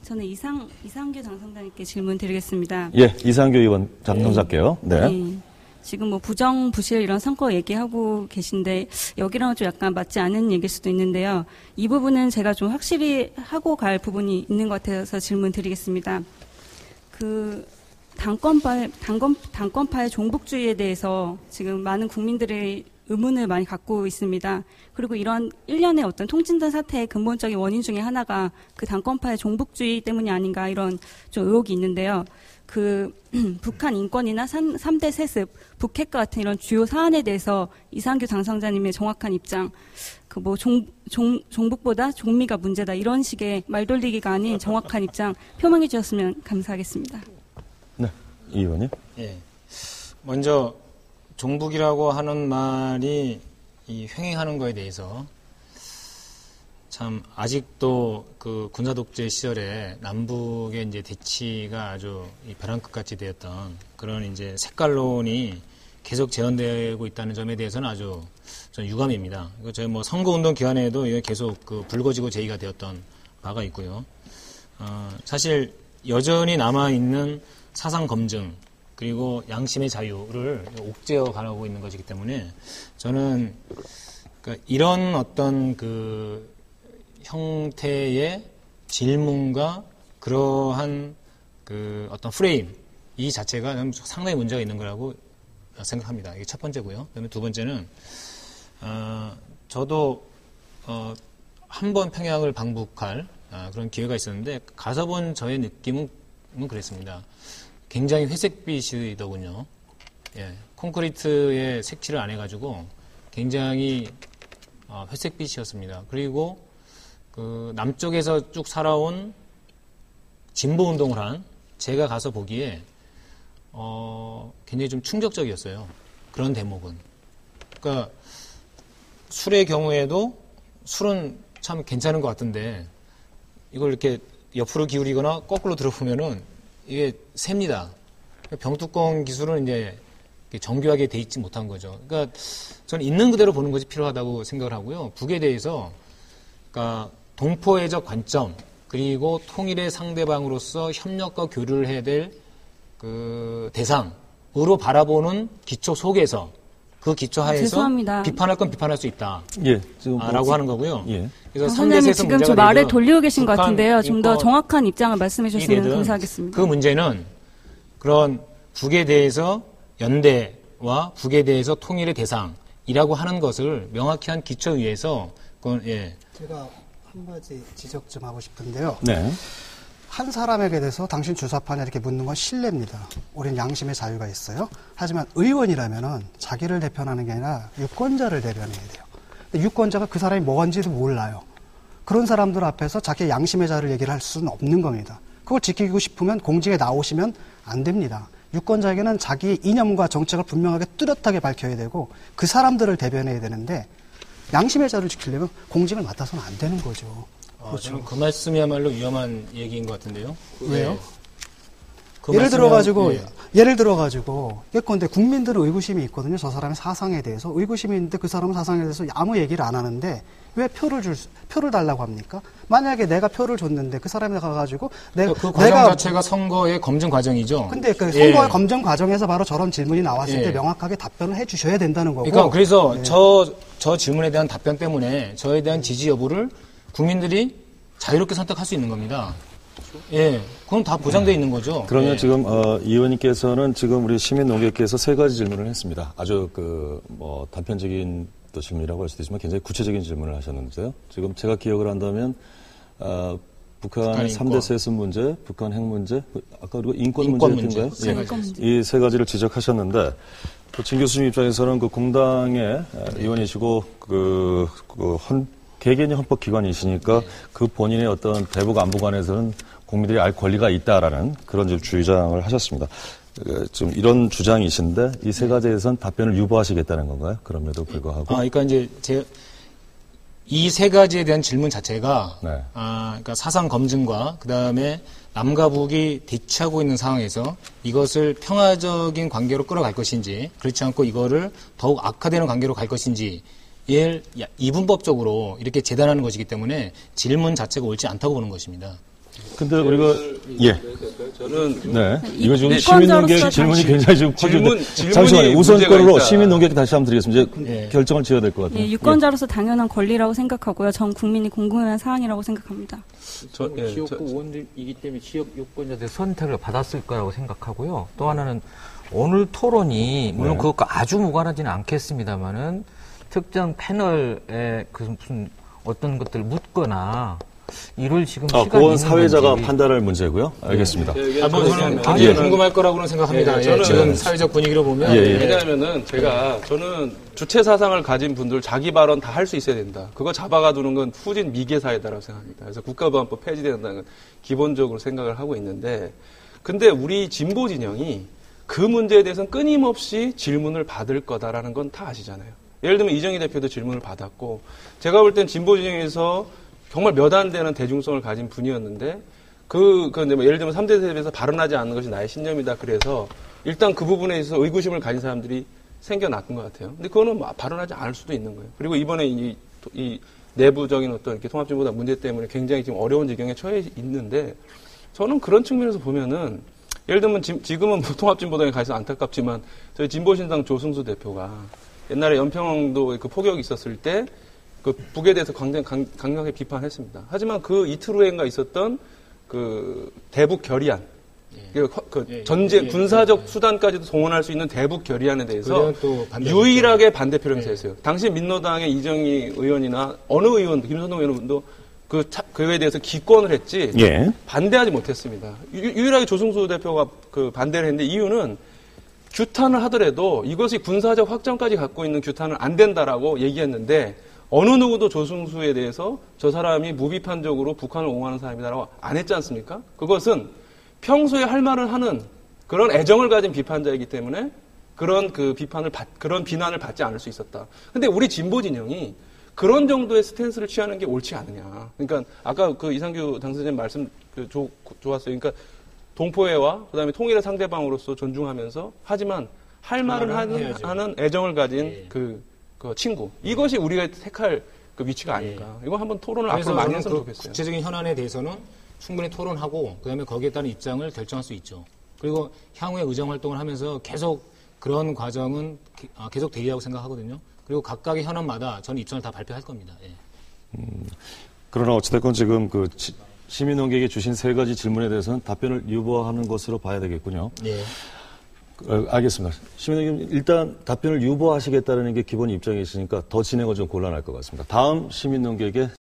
저는 이상규 당선자님께 질문 드리겠습니다. 예, 이상규 의원 당선자께요. 네. 네. 지금 뭐 부정, 부실 이런 선거 얘기하고 계신데 여기랑은 좀 약간 맞지 않은 얘기일 수도 있는데요. 이 부분은 제가 좀 확실히 하고 갈 부분이 있는 것 같아서 질문 드리겠습니다. 그 당권파의 종북주의에 대해서 지금 많은 국민들의 의문을 많이 갖고 있습니다. 그리고 이런 일련의 어떤 통진단 사태의 근본적인 원인 중에 하나가 그 당권파의 종북주의 때문이 아닌가 이런 좀 의혹이 있는데요. 그 북한 인권이나 3대 세습, 북핵과 같은 이런 주요 사안에 대해서 이상규 당선자님의 정확한 입장, 그 뭐 종북보다 종미가 문제다 이런 식의 말돌리기가 아닌 정확한 입장 표명해 주셨으면 감사하겠습니다. 네, 이 의원님. 예. 먼저 종북이라고 하는 말이 이 횡행하는 거에 대해서 참 아직도 그 군사 독재 시절에 남북의 이제 대치가 아주 벼랑 끝같이 되었던 그런 이제 색깔론이 계속 재현되고 있다는 점에 대해서는 아주 전 유감입니다. 이거 저희 뭐 선거운동 기간에도 이게 계속 그 불거지고 제기가 되었던 바가 있고요. 사실 여전히 남아 있는 사상 검증 그리고 양심의 자유를 옥죄어 가고 있는 것이기 때문에 저는 그러니까 이런 어떤 그 형태의 질문과 그러한 그 어떤 프레임 이 자체가 상당히 문제가 있는 거라고 생각합니다. 이게 첫 번째고요. 그다음에 두 번째는 저도 한 번 평양을 방북할 그런 기회가 있었는데 가서 본 저의 느낌은 그랬습니다. 굉장히 회색빛이더군요. 예, 콘크리트에 색칠을 안 해가지고 굉장히 회색빛이었습니다. 그리고 그 남쪽에서 쭉 살아온 진보 운동을 한 제가 가서 보기에 굉장히 좀 충격적이었어요. 그런 대목은. 그러니까 술의 경우에도 술은 참 괜찮은 것 같은데 이걸 이렇게 옆으로 기울이거나 거꾸로 들어보면은 이게 셉니다. 병뚜껑 기술은 이제 정교하게 돼 있지 못한 거죠. 그러니까 저는 있는 그대로 보는 것이 필요하다고 생각을 하고요. 북에 대해서 그러니까 동포애적 관점 그리고 통일의 상대방으로서 협력과 교류를 해야 될 그 대상으로 바라보는 기초 속에서 그 기초 하에서 죄송합니다. 비판할 건 비판할 수 있다. 예, 지금 라고 하는 거고요. 예. 그래서 선생님 지금 저 말을 돌리고 계신 것 같은데요. 좀 더 정확한 입장을 말씀해 주셨으면 감사하겠습니다. 그 문제는 그런 북에 대해서 연대와 북에 대해서 통일의 대상이라고 하는 것을 명확히 한 기초 위에서 그건 예. 제가 한 가지 지적 좀 하고 싶은데요. 네. 한 사람에게 대해서 당신 주사파냐 이렇게 묻는 건 신뢰입니다. 우리는 양심의 자유가 있어요. 하지만 의원이라면은 자기를 대변하는 게 아니라 유권자를 대변해야 돼요. 근데 유권자가 그 사람이 뭔지도 몰라요. 그런 사람들 앞에서 자기의 양심의 자유를 얘기를 할 수는 없는 겁니다. 그걸 지키고 싶으면 공직에 나오시면 안 됩니다. 유권자에게는 자기의 이념과 정책을 분명하게 뚜렷하게 밝혀야 되고 그 사람들을 대변해야 되는데 양심의 자유를 지키려면 공직을 맡아서는 안 되는 거죠. 그렇죠. 저는 그 말씀이야말로 위험한 얘기인 것 같은데요. 왜요? 네. 그 예를 들어가지고, 예. 예컨대 국민들은 의구심이 있거든요. 저 사람의 사상에 대해서. 의구심이 있는데 그 사람은 사상에 대해서 아무 얘기를 안 하는데 왜 표를 달라고 합니까? 만약에 내가 표를 줬는데 그 사람이 가가지고 그 과정 자체가 선거의 검증 과정이죠. 근데 그 선거의 검증 과정에서 바로 저런 질문이 나왔을 때 명확하게 답변을 해 주셔야 된다는 거고. 그러니까 그래서 저 질문에 대한 답변 때문에 저에 대한 지지 여부를 국민들이 자유롭게 선택할 수 있는 겁니다. 예, 그건 다 보장되어 있는 거죠. 그러면 예. 지금 이 의원님께서는 지금 우리 시민 농객께서 세 가지 질문을 했습니다. 아주 단편적인 또 질문이라고 할 수도 있지만 굉장히 구체적인 질문을 하셨는데요. 지금 제가 기억을 한다면 북한 3대 세습 문제, 북한 핵 문제, 아까 그리고 인권 문제였던가요? 이 세 가지를 지적하셨는데 진 교수님 입장에서는 그 공당의 의원이시고 개개인의 헌법기관이시니까 그 본인의 어떤 대북 안보관에서는 국민들이 알 권리가 있다라는 그런 주장을 하셨습니다. 지금 이런 주장이신데 이 세 가지에선 답변을 유보하시겠다는 건가요? 그럼에도 불구하고. 그러니까 이제 이 세 가지에 대한 질문 자체가 네. 그러니까 사상 검증과 그 다음에 남과 북이 대치하고 있는 상황에서 이것을 평화적인 관계로 끌어갈 것인지 그렇지 않고 이거를 더욱 악화되는 관계로 갈 것인지 이분법적으로 이렇게 재단하는 것이기 때문에 질문 자체가 옳지 않다고 보는 것입니다. 근데 우리가 예. 저는 네. 이거 지금 네. 시민논객 유권자로서 질문이 굉장히 지금 커지는데 질문이 잠시만요. 문제가 우선권으로 있다. 시민논객 다시 한번 드리겠습니다. 이제 예. 결정을 지어야 될 것 같아요. 예, 유권자로서 당연한 권리라고 생각하고요. 전 국민이 궁금해한 사항이라고 생각합니다. 지역구 의원이기 때문에 지역 유권자들 선택을 받았을 거라고 생각하고요. 또 하나는 오늘 토론이 물론 네. 그것과 아주 무관하지는 않겠습니다만은 특정 패널에 그 무슨 어떤 것들을 묻거나 이럴 지금 시간이 그건 있는 사회자가 건지. 판단할 문제고요. 알겠습니다. 저는 예. 예. 궁금할 거라고는 생각합니다. 예, 저는- 지금 사회적 분위기로 보면 예, 예. 왜냐하면은 저는 주체 사상을 가진 분들 자기 발언 다 할 수 있어야 된다. 그거 잡아가두는 건 후진 미개 사회다라고 생각합니다. 그래서 국가보안법 폐지된다는 건 기본적으로 생각을 하고 있는데, 근데 우리 진보 진영이 그 문제에 대해서는 끊임없이 질문을 받을 거다라는 건 다 아시잖아요. 예를 들면 이정희 대표도 질문을 받았고, 제가 볼 땐 진보 진영에서 정말 몇 안 되는 대중성을 가진 분이었는데, 예를 들면 3대 세대에서 발언하지 않는 것이 나의 신념이다. 그래서 일단 그 부분에 있어서 의구심을 가진 사람들이 생겨났던 것 같아요. 근데 그거는 발언하지 않을 수도 있는 거예요. 그리고 이번에 이 내부적인 어떤 이렇게 통합진보당 문제 때문에 굉장히 지금 어려운 지경에 처해 있는데, 저는 그런 측면에서 보면은, 예를 들면 지금은 통합진보당에 가서 안타깝지만 저희 진보신당 조승수 대표가 옛날에 연평도 그 폭격이 있었을 때 그 북에 대해서 강력하게 비판했습니다. 하지만 그 이틀 후에인가 있었던 그 대북 결의안, 전쟁 군사적 수단까지도 동원할 수 있는 대북 결의안에 대해서 또 유일하게 반대 표명을 했어요. 당시 민노당의 이정희 의원이나 어느 의원, 김선동 의원도 그에 대해서 기권을 했지 예. 반대하지 못했습니다. 유일하게 조승수 대표가 그 반대를 했는데 이유는 규탄을 하더라도 이것이 군사적 확장까지 갖고 있는 규탄은 안 된다라고 얘기했는데, 어느 누구도 조승수에 대해서 저 사람이 무비판적으로 북한을 옹호하는 사람이다라고 안 했지 않습니까? 그것은 평소에 할 말을 하는 그런 애정을 가진 비판자이기 때문에 그런 그런 비난을 받지 않을 수 있었다. 근데 우리 진보 진영이 그런 정도의 스탠스를 취하는 게 옳지 않느냐. 그러니까 아까 그 이상규 당선자님 말씀 좋았어요. 그러니까 동포애와 그다음에 통일의 상대방으로서 존중하면서 하지만 할 말을 하는 애정을 가진 그 친구. 이것이 우리가 택할 그 위치가 아닐까. 이거 한번 토론을 앞으로 많이 했으면 좋겠어요. 구체적인 현안에 대해서는 충분히 토론하고 그다음에 거기에 따른 입장을 결정할 수 있죠. 그리고 향후에 의정 활동을 하면서 계속 그런 과정은 계속 되리라고 생각하거든요. 그리고 각각의 현안마다 저는 입장을 다 발표할 겁니다. 예. 그러나 어찌됐건 지금 그 시민논객이 주신 세 가지 질문에 대해서는 답변을 유보하는 것으로 봐야 되겠군요. 예. 알겠습니다. 시민논객님 일단 답변을 유보하시겠다는 게 기본 입장이시니까 더 진행은 좀 곤란할 것 같습니다. 다음 시민논객의